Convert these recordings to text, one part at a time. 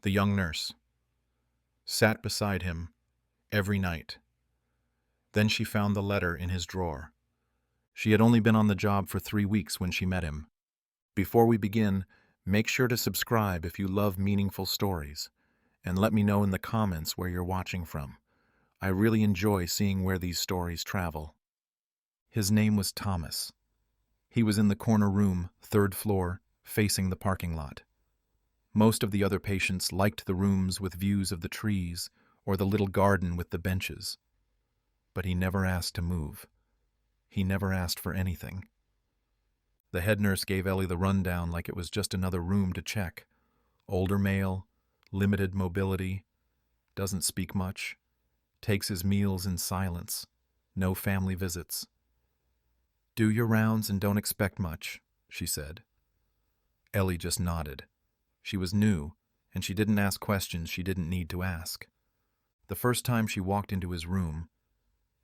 The young nurse sat beside him every night. Then she found the letter in his drawer. She had only been on the job for 3 weeks when she met him. Before we begin, make sure to subscribe if you love meaningful stories, and let me know in the comments where you're watching from. I really enjoy seeing where these stories travel. His name was Thomas. He was in the corner room, 3rd floor, facing the parking lot. Most of the other patients liked the rooms with views of the trees or the little garden with the benches. But he never asked to move. He never asked for anything. The head nurse gave Ellie the rundown like it was just another room to check. Older male, limited mobility, doesn't speak much, takes his meals in silence, no family visits. "Do your rounds and don't expect much," she said. Ellie just nodded. She was new, and she didn't ask questions she didn't need to ask. The first time she walked into his room,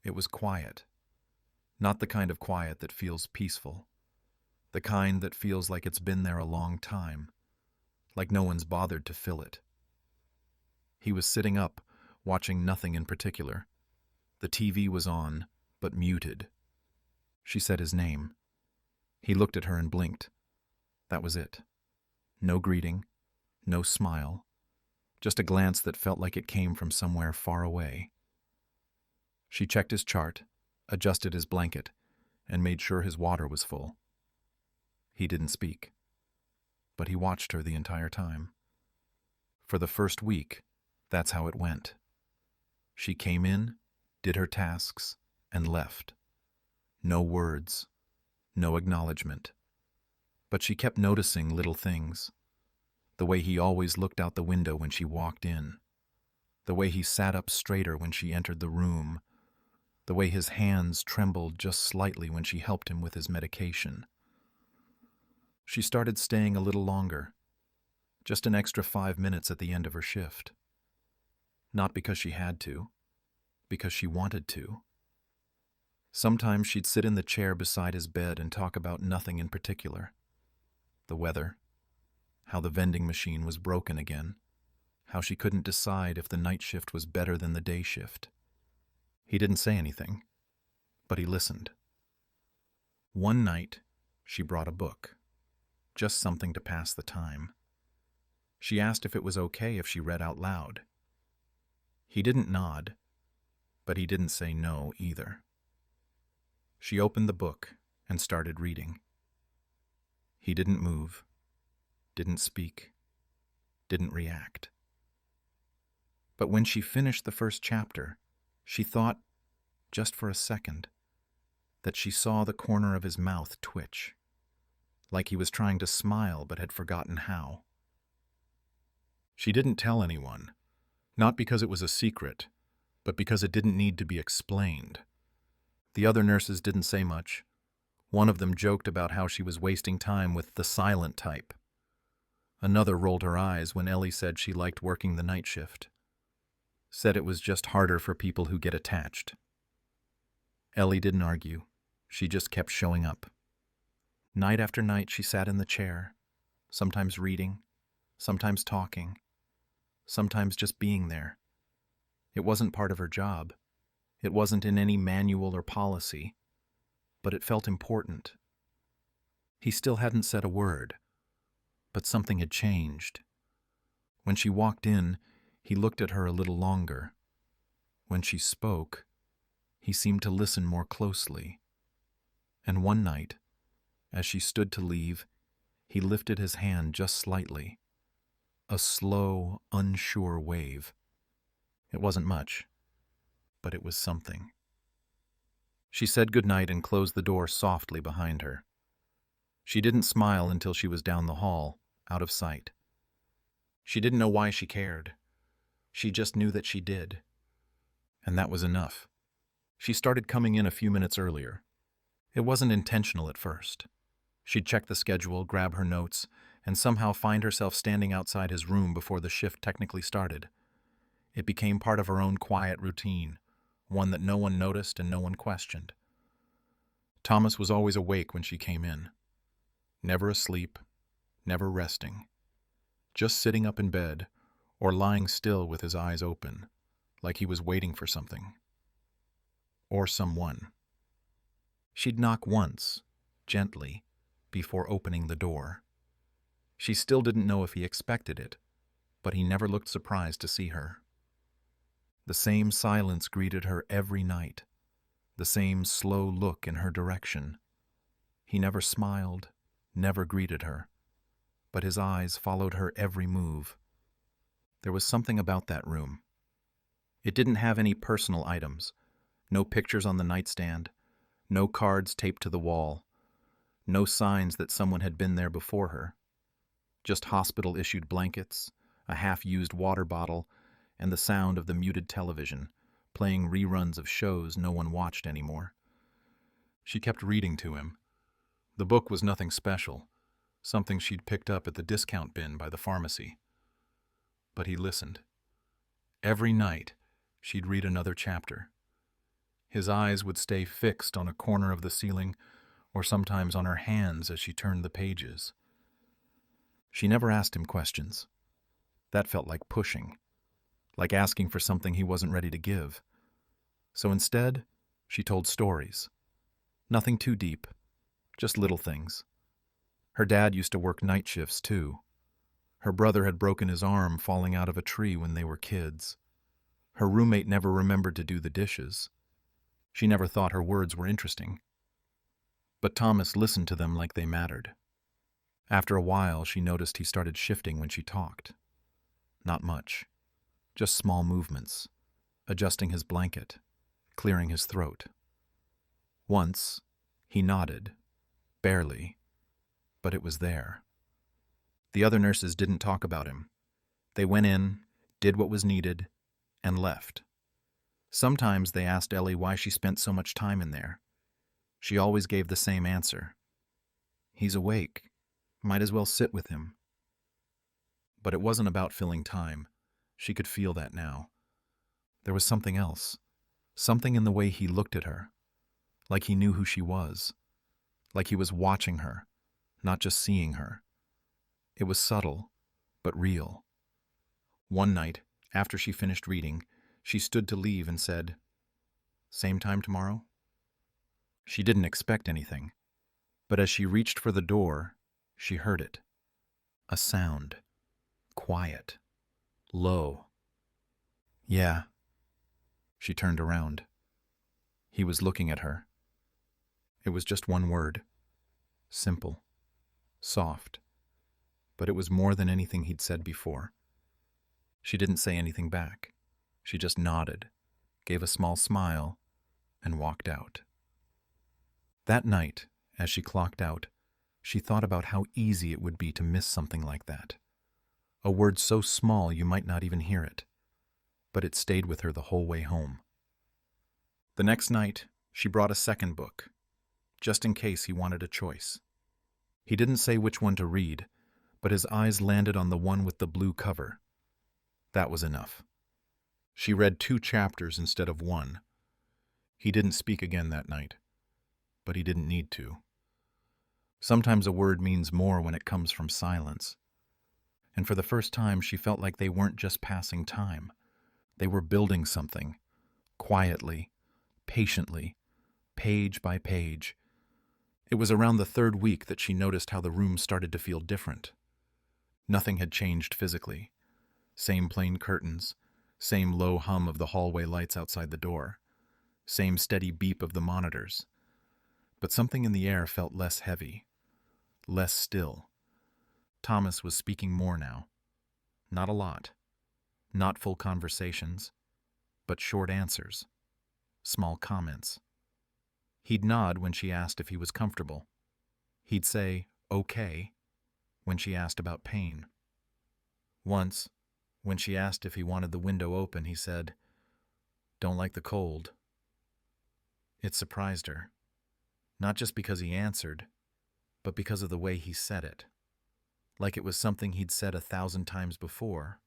it was quiet. Not the kind of quiet that feels peaceful. The kind that feels like it's been there a long time, like no one's bothered to fill it. He was sitting up, watching nothing in particular. The TV was on, but muted. She said his name. He looked at her and blinked. That was it. No greeting, no smile, just a glance that felt like it came from somewhere far away. She checked his chart, adjusted his blanket, and made sure his water was full. He didn't speak, but he watched her the entire time. For the first week, that's how it went. She came in, did her tasks, and left. No words, no acknowledgement. But she kept noticing little things. The way he always looked out the window when she walked in. The way he sat up straighter when she entered the room. The way his hands trembled just slightly when she helped him with his medication. She started staying a little longer, just an extra 5 minutes at the end of her shift. Not because she had to, because she wanted to. Sometimes she'd sit in the chair beside his bed and talk about nothing in particular. The weather, how the vending machine was broken again, how she couldn't decide if the night shift was better than the day shift. He didn't say anything, but he listened. One night, she brought a book, just something to pass the time. She asked if it was okay if she read out loud. He didn't nod, but he didn't say no either. She opened the book and started reading. He didn't move, didn't speak, didn't react. But when she finished the first chapter, she thought, just for a second, that she saw the corner of his mouth twitch, like he was trying to smile but had forgotten how. She didn't tell anyone, not because it was a secret, but because it didn't need to be explained. The other nurses didn't say much. One of them joked about how she was wasting time with the silent type. Another rolled her eyes when Ellie said she liked working the night shift. Said it was just harder for people who get attached. Ellie didn't argue. She just kept showing up. Night after night she sat in the chair, sometimes reading, sometimes talking, sometimes just being there. It wasn't part of her job. It wasn't in any manual or policy, but it felt important. He still hadn't said a word, but something had changed. When she walked in, he looked at her a little longer. When she spoke, he seemed to listen more closely. And one night, as she stood to leave, he lifted his hand just slightly. A slow, unsure wave. It wasn't much, but it was something. She said goodnight and closed the door softly behind her. She didn't smile until she was down the hall, out of sight. She didn't know why she cared. She just knew that she did. And that was enough. She started coming in a few minutes earlier. It wasn't intentional at first. She'd check the schedule, grab her notes, and somehow find herself standing outside his room before the shift technically started. It became part of her own quiet routine, one that no one noticed and no one questioned. Thomas was always awake when she came in. Never asleep, never resting. Just sitting up in bed, or lying still with his eyes open, like he was waiting for something. Or someone. She'd knock once, gently, before opening the door. She still didn't know if he expected it, but he never looked surprised to see her. The same silence greeted her every night, the same slow look in her direction. He never smiled, never greeted her, but his eyes followed her every move. There was something about that room. It didn't have any personal items, no pictures on the nightstand, no cards taped to the wall, no signs that someone had been there before her. Just hospital-issued blankets, a half-used water bottle, and the sound of the muted television, playing reruns of shows no one watched anymore. She kept reading to him. The book was nothing special, something she'd picked up at the discount bin by the pharmacy. But he listened. Every night, she'd read another chapter. His eyes would stay fixed on a corner of the ceiling, or sometimes on her hands as she turned the pages. She never asked him questions. That felt like pushing, like asking for something he wasn't ready to give. So instead, she told stories. Nothing too deep, just little things. Her dad used to work night shifts, too. Her brother had broken his arm falling out of a tree when they were kids. Her roommate never remembered to do the dishes. She never thought her words were interesting. But Thomas listened to them like they mattered. After a while, she noticed he started shifting when she talked. Not much. Just small movements. Adjusting his blanket. Clearing his throat. Once, he nodded. Barely. But it was there. The other nurses didn't talk about him. They went in, did what was needed, and left. Sometimes they asked Ellie why she spent so much time in there. She always gave the same answer. He's awake. Might as well sit with him. But it wasn't about filling time. She could feel that now. There was something else. Something in the way he looked at her. Like he knew who she was. Like he was watching her, not just seeing her. It was subtle, but real. One night, after she finished reading, she stood to leave and said, "Same time tomorrow?" She didn't expect anything, but as she reached for the door, she heard it. A sound. Quiet. Low. "Yeah." She turned around. He was looking at her. It was just one word. Simple. Soft. But it was more than anything he'd said before. She didn't say anything back. She just nodded, gave a small smile, and walked out. That night, as she clocked out, she thought about how easy it would be to miss something like that. A word so small you might not even hear it. But it stayed with her the whole way home. The next night, she brought a second book, just in case he wanted a choice. He didn't say which one to read, but his eyes landed on the one with the blue cover. That was enough. She read 2 chapters instead of 1. He didn't speak again that night, but he didn't need to. Sometimes a word means more when it comes from silence. And for the first time, she felt like they weren't just passing time. They were building something, quietly, patiently, page by page. It was around the 3rd week that she noticed how the room started to feel different. Nothing had changed physically. Same plain curtains, same low hum of the hallway lights outside the door, same steady beep of the monitors. But something in the air felt less heavy, less still. Thomas was speaking more now. Not a lot. Not full conversations, but short answers, small comments. He'd nod when she asked if he was comfortable. He'd say, "Okay," when she asked about pain. Once, when she asked if he wanted the window open, he said, "Don't like the cold." It surprised her, not just because he answered, but because of the way he said it. Like it was something he'd said 1,000 times before.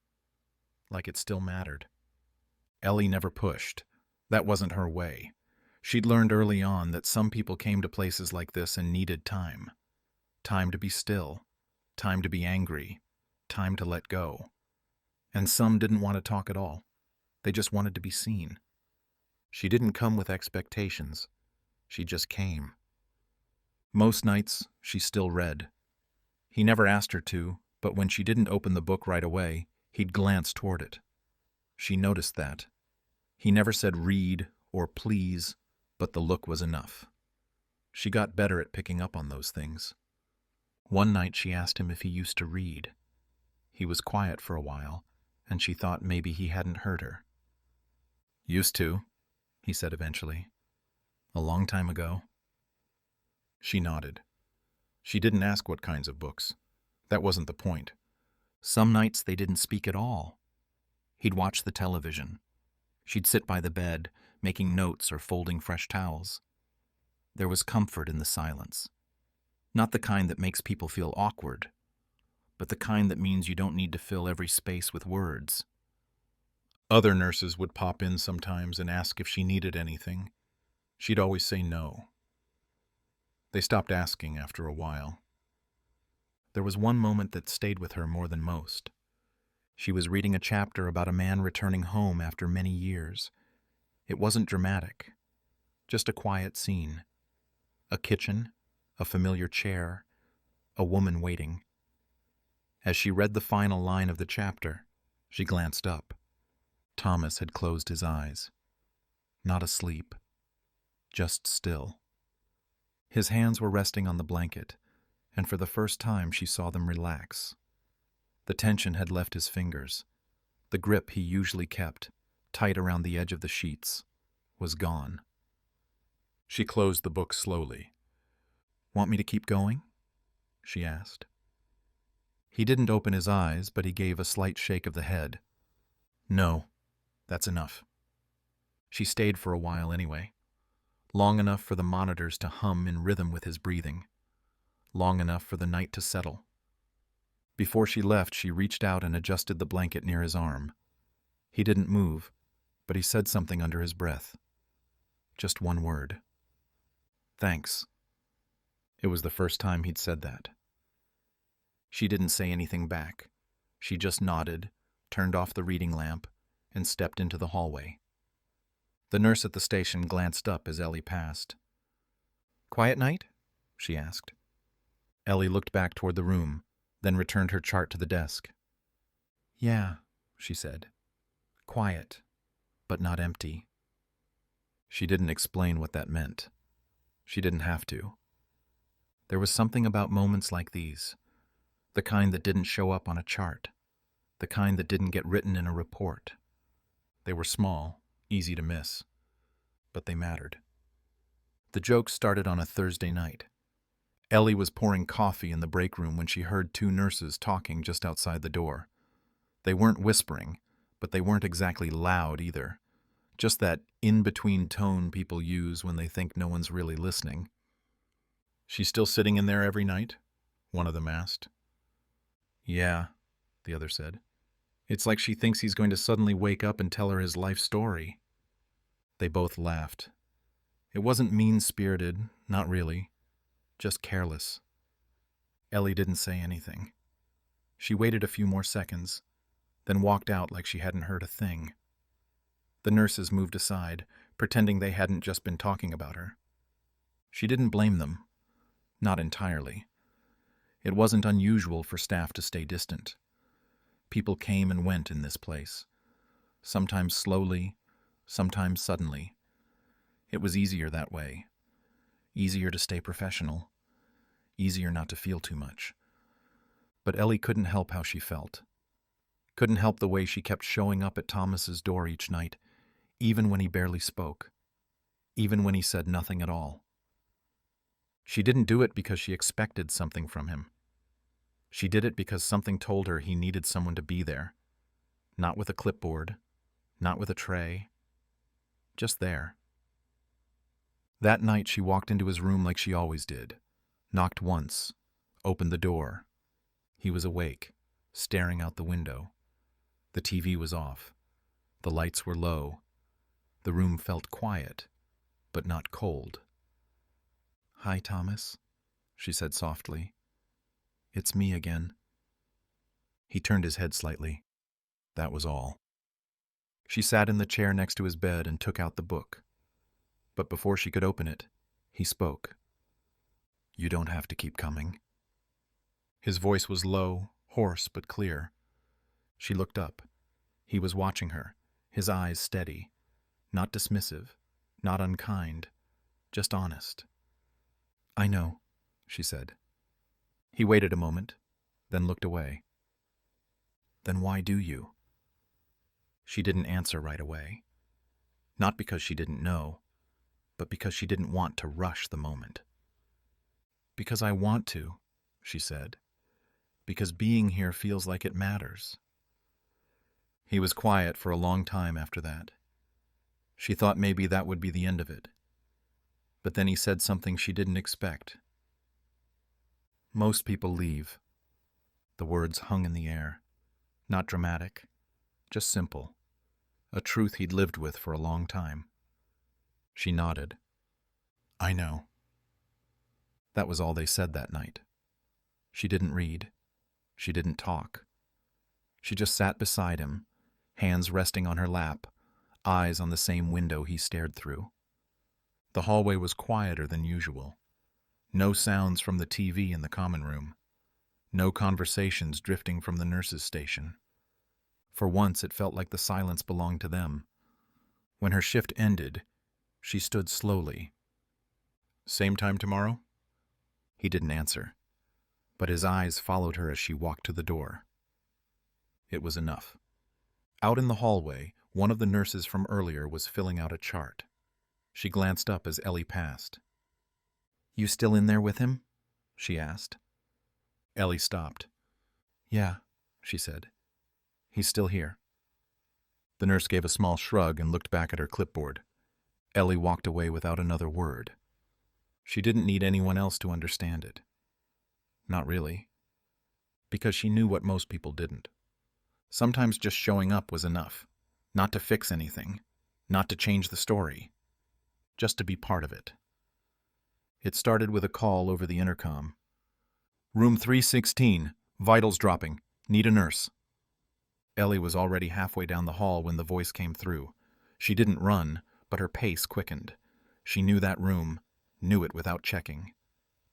Like it still mattered. Ellie never pushed. That wasn't her way. She'd learned early on that some people came to places like this and needed time. Time to be still. Time to be angry. Time to let go. And some didn't want to talk at all. They just wanted to be seen. She didn't come with expectations. She just came. Most nights, she still read. He never asked her to, but when she didn't open the book right away, he'd glance toward it. She noticed that. He never said read or please, but the look was enough. She got better at picking up on those things. One night she asked him if he used to read. He was quiet for a while, and she thought maybe he hadn't heard her. "Used to," he said eventually. "A long time ago." She nodded. She didn't ask what kinds of books. That wasn't the point. Some nights they didn't speak at all. He'd watch the television. She'd sit by the bed, making notes or folding fresh towels. There was comfort in the silence. Not the kind that makes people feel awkward, but the kind that means you don't need to fill every space with words. Other nurses would pop in sometimes and ask if she needed anything. She'd always say no. They stopped asking after a while. There was one moment that stayed with her more than most. She was reading a chapter about a man returning home after many years. It wasn't dramatic, just a quiet scene. A kitchen, a familiar chair, a woman waiting. As she read the final line of the chapter, she glanced up. Thomas had closed his eyes. Not asleep, just still. His hands were resting on the blanket, and for the first time she saw them relax. The tension had left his fingers. The grip he usually kept, tight around the edge of the sheets, was gone. She closed the book slowly. "Want me to keep going?" she asked. He didn't open his eyes, but he gave a slight shake of the head. "No, that's enough." She stayed for a while anyway. Long enough for the monitors to hum in rhythm with his breathing. Long enough for the night to settle. Before she left, she reached out and adjusted the blanket near his arm. He didn't move, but he said something under his breath. Just one word. "Thanks." It was the first time he'd said that. She didn't say anything back. She just nodded, turned off the reading lamp, and stepped into the hallway. The nurse at the station glanced up as Ellie passed. "Quiet night?" she asked. Ellie looked back toward the room, then returned her chart to the desk. "Yeah," she said. "Quiet, but not empty." She didn't explain what that meant. She didn't have to. There was something about moments like these, the kind that didn't show up on a chart, the kind that didn't get written in a report. They were small, easy to miss, but they mattered. The joke started on a Thursday night. Ellie was pouring coffee in the break room when she heard two nurses talking just outside the door. They weren't whispering, but they weren't exactly loud either. Just that in-between tone people use when they think no one's really listening. "She's still sitting in there every night?" one of them asked. "Yeah," the other said. "It's like she thinks he's going to suddenly wake up and tell her his life story." They both laughed. It wasn't mean-spirited, not really. Just careless. Ellie didn't say anything. She waited a few more seconds, then walked out like she hadn't heard a thing. The nurses moved aside, pretending they hadn't just been talking about her. She didn't blame them. Not entirely. It wasn't unusual for staff to stay distant. People came and went in this place. Sometimes slowly, sometimes suddenly. It was easier that way. Easier to stay professional. Easier not to feel too much. But Ellie couldn't help how she felt. Couldn't help the way she kept showing up at Thomas's door each night, even when he barely spoke. Even when he said nothing at all. She didn't do it because she expected something from him. She did it because something told her he needed someone to be there. Not with a clipboard, not with a tray. Just there. That night she walked into his room like she always did. Knocked once, opened the door. He was awake, staring out the window. The TV was off. The lights were low. The room felt quiet, but not cold. "Hi, Thomas," she said softly. "It's me again." He turned his head slightly. That was all. She sat in the chair next to his bed and took out the book. But before she could open it, he spoke. "You don't have to keep coming." His voice was low, hoarse, but clear. She looked up. He was watching her, his eyes steady, not dismissive, not unkind, just honest. "I know," she said. He waited a moment, then looked away. "Then why do you?" She didn't answer right away. Not because she didn't know, but because she didn't want to rush the moment. "Because I want to," she said. "Because being here feels like it matters." He was quiet for a long time after that. She thought maybe that would be the end of it. But then he said something she didn't expect. "Most people leave." The words hung in the air. Not dramatic, just simple. A truth he'd lived with for a long time. She nodded. "I know." That was all they said that night. She didn't read. She didn't talk. She just sat beside him, hands resting on her lap, eyes on the same window he stared through. The hallway was quieter than usual. No sounds from the TV in the common room. No conversations drifting from the nurse's station. For once it felt like the silence belonged to them. When her shift ended, she stood slowly. "Same time tomorrow?" He didn't answer, but his eyes followed her as she walked to the door. It was enough. Out in the hallway, one of the nurses from earlier was filling out a chart. She glanced up as Ellie passed. "You still in there with him?" she asked. Ellie stopped. "Yeah," she said. "He's still here." The nurse gave a small shrug and looked back at her clipboard. Ellie walked away without another word. She didn't need anyone else to understand it. Not really. Because she knew what most people didn't. Sometimes just showing up was enough. Not to fix anything. Not to change the story. Just to be part of it. It started with a call over the intercom. "Room 316. Vitals dropping. Need a nurse." Ellie was already halfway down the hall when the voice came through. She didn't run, but her pace quickened. She knew that room, knew it without checking.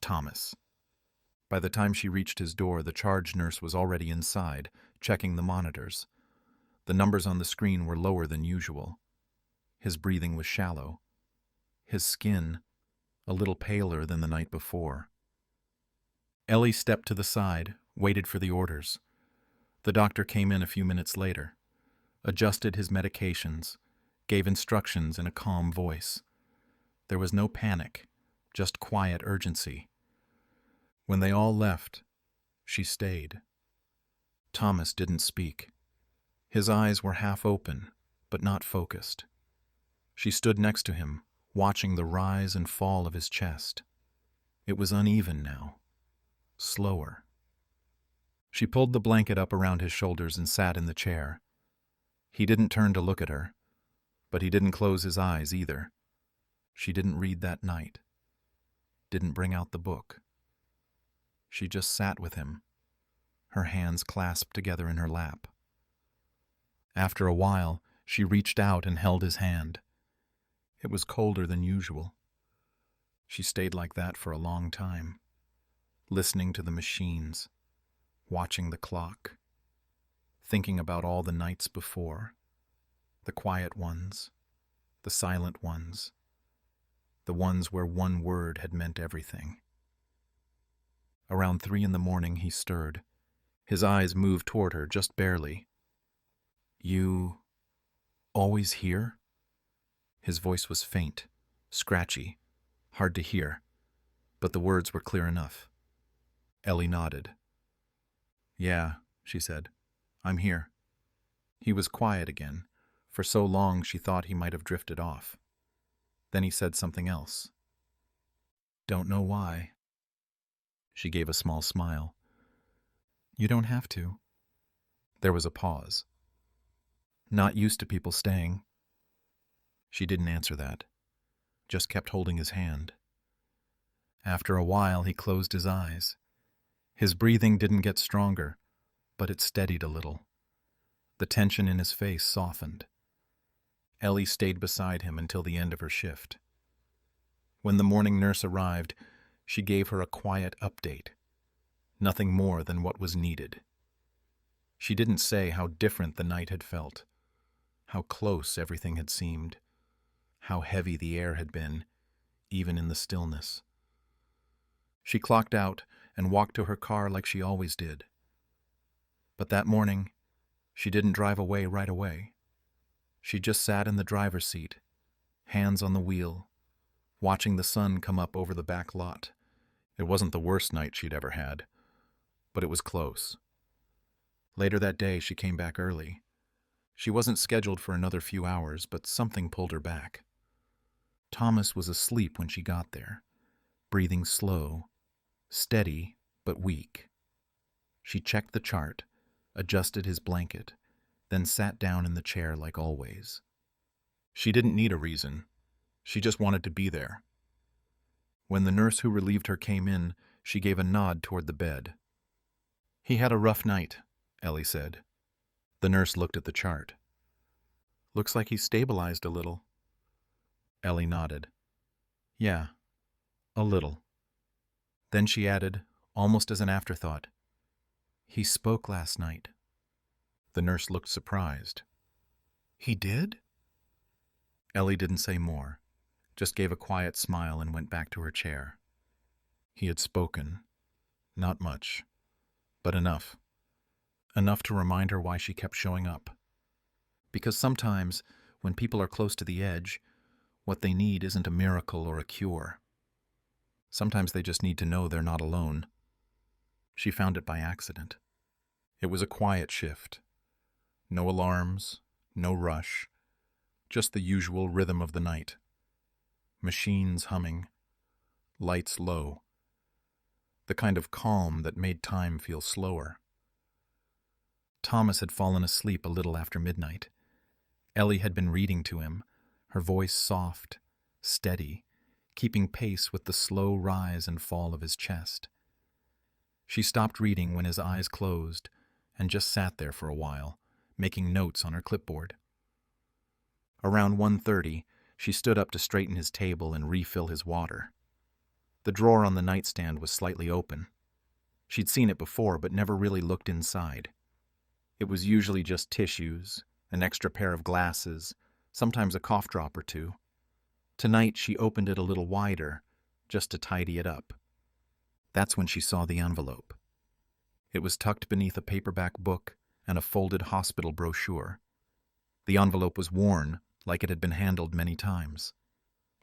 Thomas. By the time she reached his door, the charge nurse was already inside, checking the monitors. The numbers on the screen were lower than usual. His breathing was shallow. His skin, a little paler than the night before. Ellie stepped to the side, waited for the orders. The doctor came in a few minutes later, adjusted his medications, gave instructions in a calm voice. There was no panic, just quiet urgency. When they all left, she stayed. Thomas didn't speak. His eyes were half open, but not focused. She stood next to him, watching the rise and fall of his chest. It was uneven now, slower. She pulled the blanket up around his shoulders and sat in the chair. He didn't turn to look at her, but he didn't close his eyes either. She didn't read that night. Didn't bring out the book. She just sat with him, her hands clasped together in her lap. After a while, she reached out and held his hand. It was colder than usual. She stayed like that for a long time, listening to the machines, watching the clock, thinking about all the nights before, the quiet ones, the silent ones, the ones where one word had meant everything. Around 3 a.m, he stirred. His eyes moved toward her, just barely. "You always here?" His voice was faint, scratchy, hard to hear, but the words were clear enough. Ellie nodded. "Yeah," she said. "I'm here." He was quiet again. For so long she thought he might have drifted off. Then he said something else. "Don't know why." She gave a small smile. "You don't have to." There was a pause. "Not used to people staying." She didn't answer that, just kept holding his hand. After a while, he closed his eyes. His breathing didn't get stronger, but it steadied a little. The tension in his face softened. Ellie stayed beside him until the end of her shift. When the morning nurse arrived, she gave her a quiet update. Nothing more than what was needed. She didn't say how different the night had felt, how close everything had seemed, how heavy the air had been, even in the stillness. She clocked out and walked to her car like she always did. But that morning, she didn't drive away right away. She just sat in the driver's seat, hands on the wheel, watching the sun come up over the back lot. It wasn't the worst night she'd ever had, but it was close. Later that day, she came back early. She wasn't scheduled for another few hours, but something pulled her back. Thomas was asleep when she got there, breathing slow, steady but weak. She checked the chart, adjusted his blanket, then sat down in the chair like always. She didn't need a reason. She just wanted to be there. When the nurse who relieved her came in, she gave a nod toward the bed. "He had a rough night," Ellie said. The nurse looked at the chart. "Looks like he's stabilized a little." Ellie nodded. "Yeah, a little." Then she added, almost as an afterthought, "He spoke last night." The nurse looked surprised. "He did?" Ellie didn't say more, just gave a quiet smile and went back to her chair. He had spoken. Not much, but enough. Enough to remind her why she kept showing up. Because sometimes, when people are close to the edge, what they need isn't a miracle or a cure. Sometimes they just need to know they're not alone. She found it by accident. It was a quiet shift. No alarms, no rush, just the usual rhythm of the night. Machines humming, lights low. The kind of calm that made time feel slower. Thomas had fallen asleep a little after midnight. Ellie had been reading to him, her voice soft, steady, keeping pace with the slow rise and fall of his chest. She stopped reading when his eyes closed and just sat there for a while, making notes on her clipboard. Around 1:30, she stood up to straighten his table and refill his water. The drawer on the nightstand was slightly open. She'd seen it before, but never really looked inside. It was usually just tissues, an extra pair of glasses, sometimes a cough drop or two. Tonight, she opened it a little wider, just to tidy it up. That's when she saw the envelope. It was tucked beneath a paperback book and a folded hospital brochure. The envelope was worn, like it had been handled many times.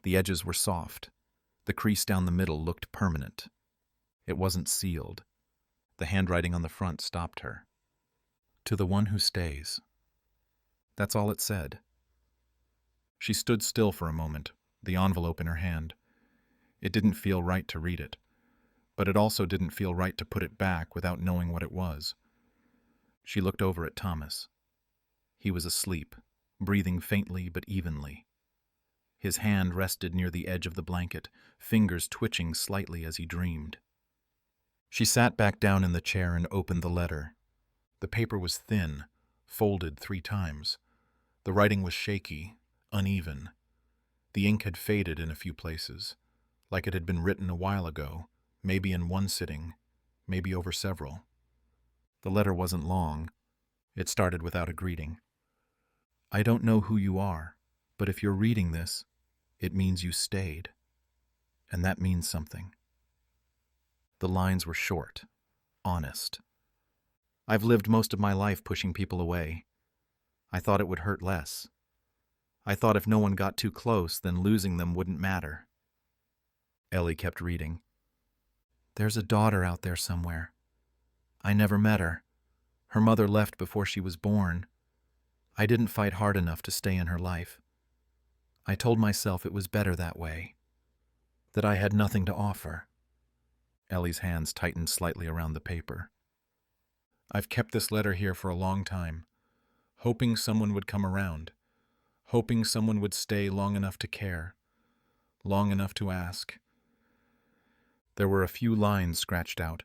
The edges were soft. The crease down the middle looked permanent. It wasn't sealed. The handwriting on the front stopped her. "To the one who stays." That's all it said. She stood still for a moment, the envelope in her hand. It didn't feel right to read it, but it also didn't feel right to put it back without knowing what it was. She looked over at Thomas. He was asleep, breathing faintly but evenly. His hand rested near the edge of the blanket, fingers twitching slightly as he dreamed. She sat back down in the chair and opened the letter. The paper was thin, folded 3 times. The writing was shaky, uneven. The ink had faded in a few places, like it had been written a while ago, maybe in one sitting, maybe over several. The letter wasn't long. It started without a greeting. "I don't know who you are, but if you're reading this, it means you stayed. And that means something." The lines were short, honest. "I've lived most of my life pushing people away. I thought it would hurt less. I thought if no one got too close, then losing them wouldn't matter." Ellie kept reading. "There's a daughter out there somewhere. I never met her. Her mother left before she was born. I didn't fight hard enough to stay in her life. I told myself it was better that way, that I had nothing to offer." Ellie's hands tightened slightly around the paper. "I've kept this letter here for a long time, hoping someone would come around, hoping someone would stay long enough to care, long enough to ask." There were a few lines scratched out,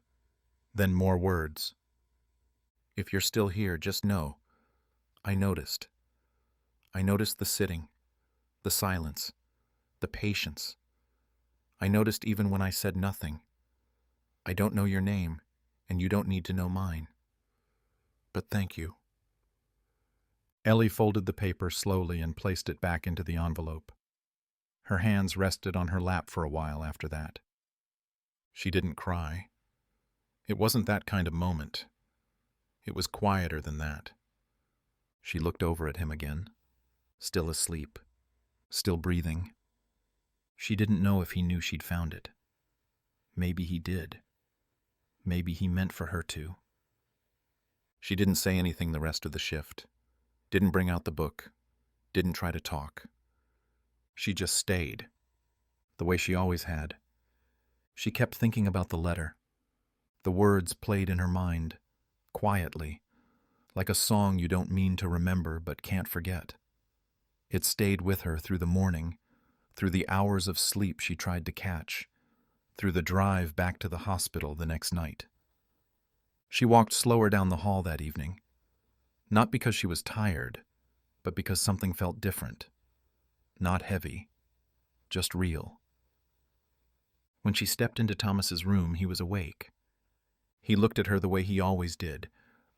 then more words. "If you're still here, just know, I noticed. I noticed the sitting, the silence, the patience. I noticed even when I said nothing. I don't know your name, and you don't need to know mine. But thank you. Ellie folded the paper slowly and placed it back into the envelope. Her hands rested on her lap for a while after that. She didn't cry. It wasn't that kind of moment. It was quieter than that. She looked over at him again, still asleep, still breathing. She didn't know if he knew she'd found it. Maybe he did. Maybe he meant for her to. She didn't say anything the rest of the shift, didn't bring out the book, didn't try to talk. She just stayed, the way she always had. She kept thinking about the letter. The words played in her mind, quietly, like a song you don't mean to remember but can't forget. It stayed with her through the morning, through the hours of sleep she tried to catch, through the drive back to the hospital the next night. She walked slower down the hall that evening, not because she was tired, but because something felt different. Not heavy, just real. When she stepped into Thomas's room, he was awake. He looked at her the way he always did,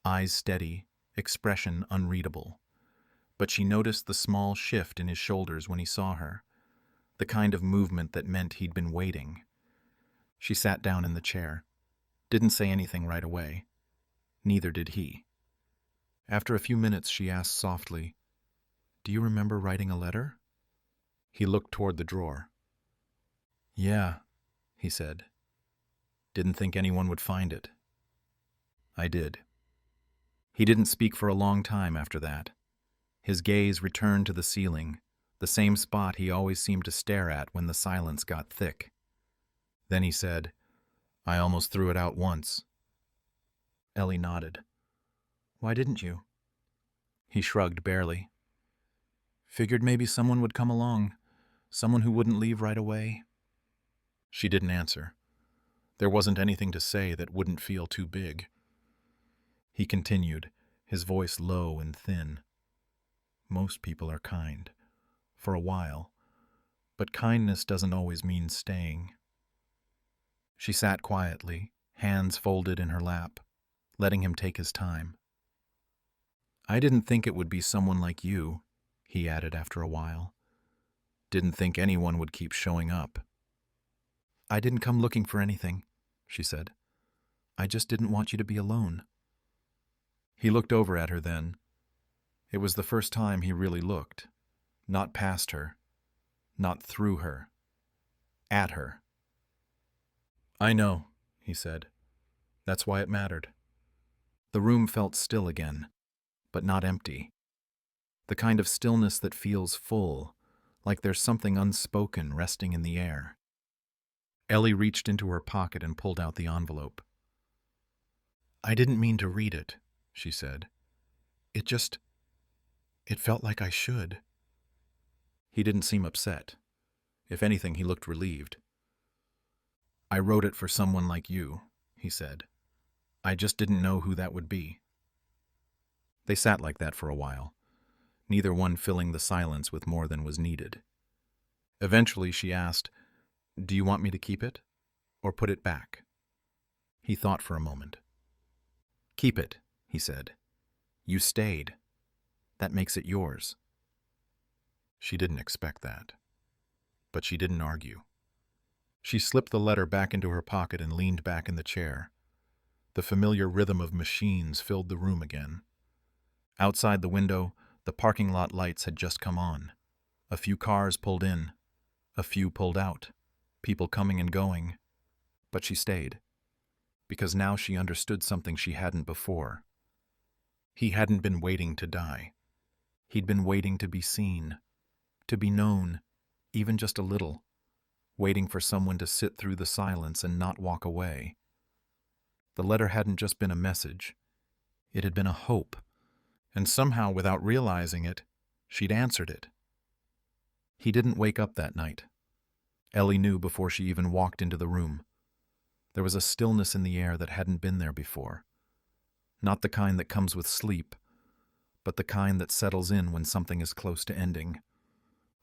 eyes steady, expression unreadable. But she noticed the small shift in his shoulders when he saw her, the kind of movement that meant he'd been waiting. She sat down in the chair, didn't say anything right away. Neither did he. After a few minutes, she asked softly, "Do you remember writing a letter?" He looked toward the drawer. "Yeah," he said. "Didn't think anyone would find it." "I did." He didn't speak for a long time after that. His gaze returned to the ceiling, the same spot he always seemed to stare at when the silence got thick. Then he said, "I almost threw it out once." Ellie nodded. "Why didn't you?" He shrugged barely. "Figured maybe someone would come along, someone who wouldn't leave right away." She didn't answer. There wasn't anything to say that wouldn't feel too big. He continued, his voice low and thin. "Most people are kind, for a while, but kindness doesn't always mean staying." She sat quietly, hands folded in her lap, letting him take his time. "I didn't think it would be someone like you," he added after a while. "Didn't think anyone would keep showing up." "I didn't come looking for anything," she said. "I just didn't want you to be alone." He looked over at her then. It was the first time he really looked, not past her, not through her, at her. "I know," he said. "That's why it mattered." The room felt still again, but not empty. The kind of stillness that feels full, like there's something unspoken resting in the air. Ellie reached into her pocket and pulled out the envelope. "I didn't mean to read it," she said. It felt like I should." He didn't seem upset. If anything, he looked relieved. "I wrote it for someone like you," he said. "I just didn't know who that would be." They sat like that for a while, neither one filling the silence with more than was needed. Eventually she asked, "Do you want me to keep it, or put it back?" He thought for a moment. "Keep it," he said. "You stayed. That makes it yours." She didn't expect that, but she didn't argue. She slipped the letter back into her pocket and leaned back in the chair. The familiar rhythm of machines filled the room again. Outside the window, the parking lot lights had just come on. A few cars pulled in, a few pulled out, people coming and going. But she stayed, because now she understood something she hadn't before. He hadn't been waiting to die. He'd been waiting to be seen, to be known, even just a little, waiting for someone to sit through the silence and not walk away. The letter hadn't just been a message. It had been a hope, and somehow, without realizing it, she'd answered it. He didn't wake up that night. Ellie knew before she even walked into the room. There was a stillness in the air that hadn't been there before. Not the kind that comes with sleep, but the kind that settles in when something is close to ending.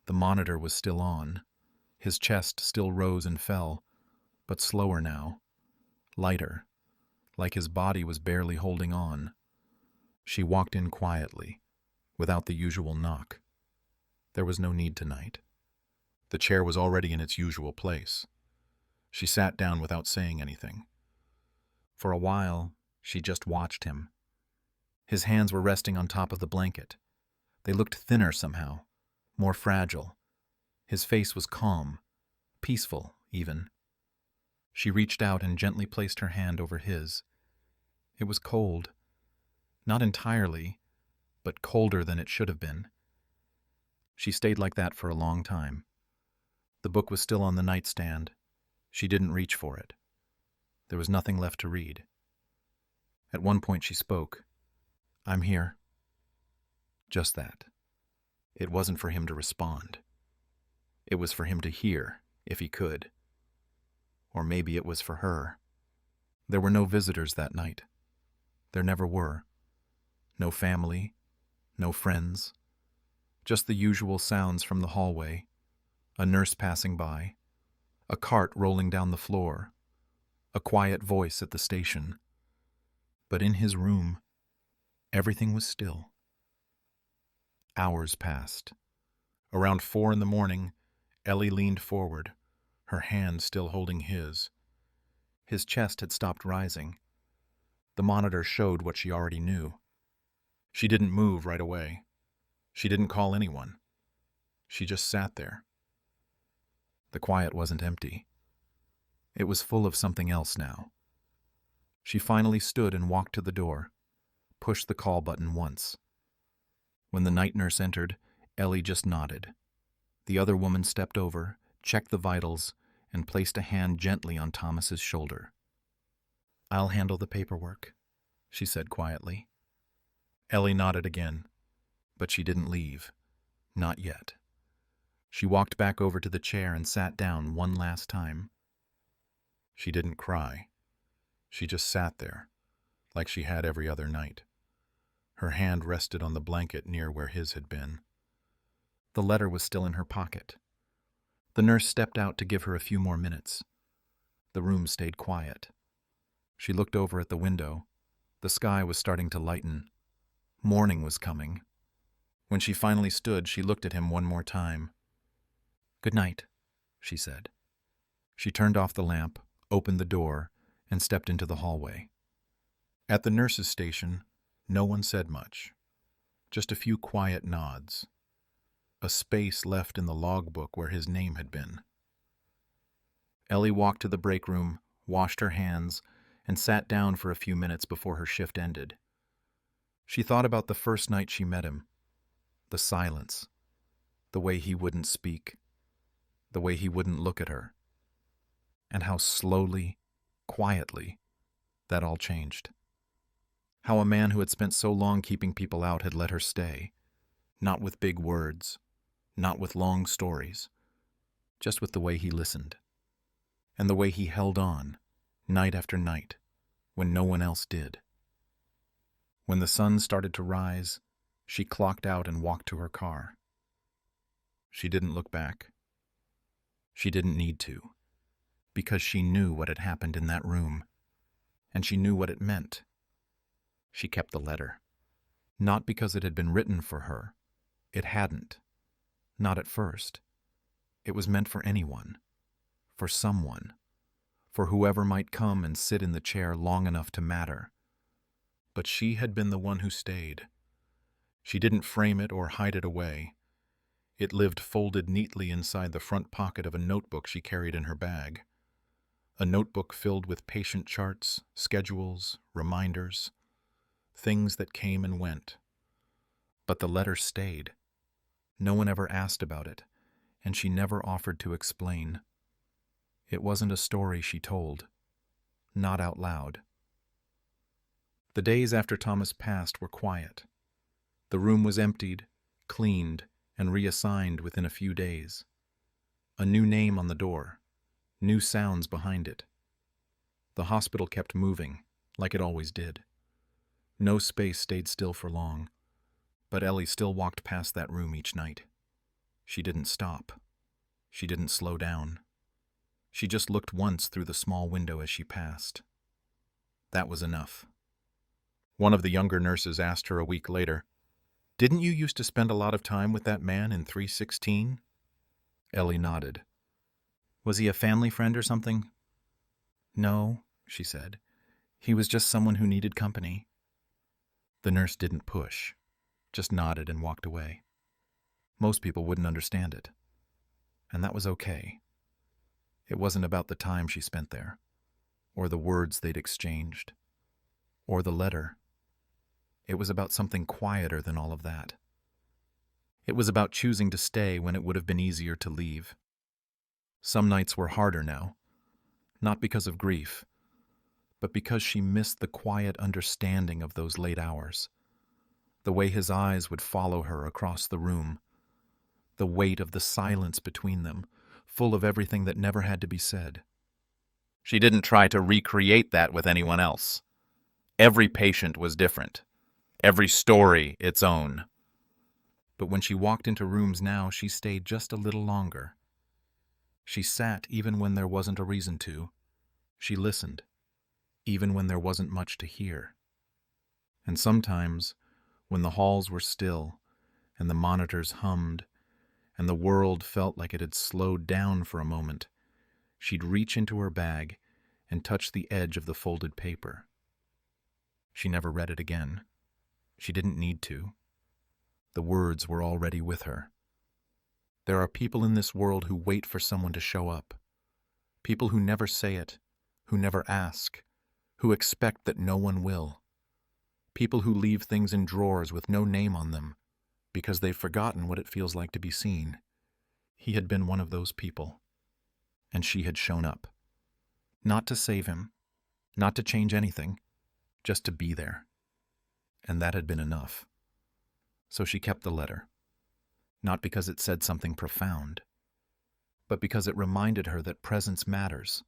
The monitor was still on. His chest still rose and fell, but slower now, lighter, like his body was barely holding on. She walked in quietly, without the usual knock. There was no need tonight. The chair was already in its usual place. She sat down without saying anything. For a while, she just watched him. His hands were resting on top of the blanket. They looked thinner somehow, more fragile. His face was calm, peaceful even. She reached out and gently placed her hand over his. It was cold. Not entirely, but colder than it should have been. She stayed like that for a long time. The book was still on the nightstand. She didn't reach for it. There was nothing left to read. At one point she spoke. "I'm here." Just that. It wasn't for him to respond. It was for him to hear, if he could. Or maybe it was for her. There were no visitors that night. There never were. No family, no friends. Just the usual sounds from the hallway. A nurse passing by. A cart rolling down the floor. A quiet voice at the station. But in his room, everything was still. Hours passed. Around 4 a.m, Ellie leaned forward, her hand still holding his. His chest had stopped rising. The monitor showed what she already knew. She didn't move right away. She didn't call anyone. She just sat there. The quiet wasn't empty. It was full of something else now. She finally stood and walked to the door, pushed the call button once. When the night nurse entered, Ellie just nodded. The other woman stepped over, checked the vitals, and placed a hand gently on Thomas's shoulder. "I'll handle the paperwork," she said quietly. Ellie nodded again, but she didn't leave. Not yet. She walked back over to the chair and sat down one last time. She didn't cry. She just sat there, like she had every other night. Her hand rested on the blanket near where his had been. The letter was still in her pocket. The nurse stepped out to give her a few more minutes. The room stayed quiet. She looked over at the window. The sky was starting to lighten. Morning was coming. When she finally stood, she looked at him one more time. "Good night," she said. She turned off the lamp, opened the door, and stepped into the hallway. At the nurse's station, no one said much. Just a few quiet nods. A space left in the logbook where his name had been. Ellie walked to the break room, washed her hands, and sat down for a few minutes before her shift ended. She thought about the first night she met him. The silence. The way he wouldn't speak. The way he wouldn't look at her. And how slowly, quietly, that all changed. How a man who had spent so long keeping people out had let her stay. Not with big words. Not with long stories. Just with the way he listened. And the way he held on, night after night, when no one else did. When the sun started to rise, she clocked out and walked to her car. She didn't look back. She didn't need to, because she knew what had happened in that room, and she knew what it meant. She kept the letter. Not because it had been written for her. It hadn't. Not at first. It was meant for anyone. For someone. For whoever might come and sit in the chair long enough to matter. But she had been the one who stayed. She didn't frame it or hide it away. It lived folded neatly inside the front pocket of a notebook she carried in her bag. A notebook filled with patient charts, schedules, reminders, things that came and went. But the letter stayed. No one ever asked about it, and she never offered to explain. It wasn't a story she told. Not out loud. The days after Thomas passed were quiet. The room was emptied, cleaned, and reassigned within a few days. A new name on the door. New sounds behind it. The hospital kept moving, like it always did. No space stayed still for long. But Ellie still walked past that room each night. She didn't stop. She didn't slow down. She just looked once through the small window as she passed. That was enough. One of the younger nurses asked her a week later, "Didn't you used to spend a lot of time with that man in 316? Ellie nodded. "Was he a family friend or something?" "No," she said. "He was just someone who needed company." The nurse didn't push, just nodded and walked away. Most people wouldn't understand it. And that was okay. It wasn't about the time she spent there, or the words they'd exchanged, or the letter. It was about something quieter than all of that. It was about choosing to stay when it would have been easier to leave. Some nights were harder now, not because of grief, but because she missed the quiet understanding of those late hours, the way his eyes would follow her across the room, the weight of the silence between them, full of everything that never had to be said. She didn't try to recreate that with anyone else. Every patient was different, every story its own. But when she walked into rooms now, she stayed just a little longer. She sat even when there wasn't a reason to. She listened, even when there wasn't much to hear. And sometimes, when the halls were still, and the monitors hummed, and the world felt like it had slowed down for a moment, she'd reach into her bag and touch the edge of the folded paper. She never read it again. She didn't need to. The words were already with her. There are people in this world who wait for someone to show up. People who never say it, who never ask, who expect that no one will. People who leave things in drawers with no name on them because they've forgotten what it feels like to be seen. He had been one of those people, and she had shown up. Not to save him, not to change anything, just to be there. And that had been enough. So she kept the letter, not because it said something profound, but because it reminded her that presence matters,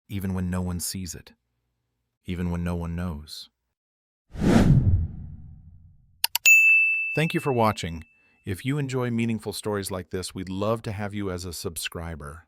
even when no one sees it, even when no one knows. Thank you for watching. If you enjoy meaningful stories like this, we'd love to have you as a subscriber.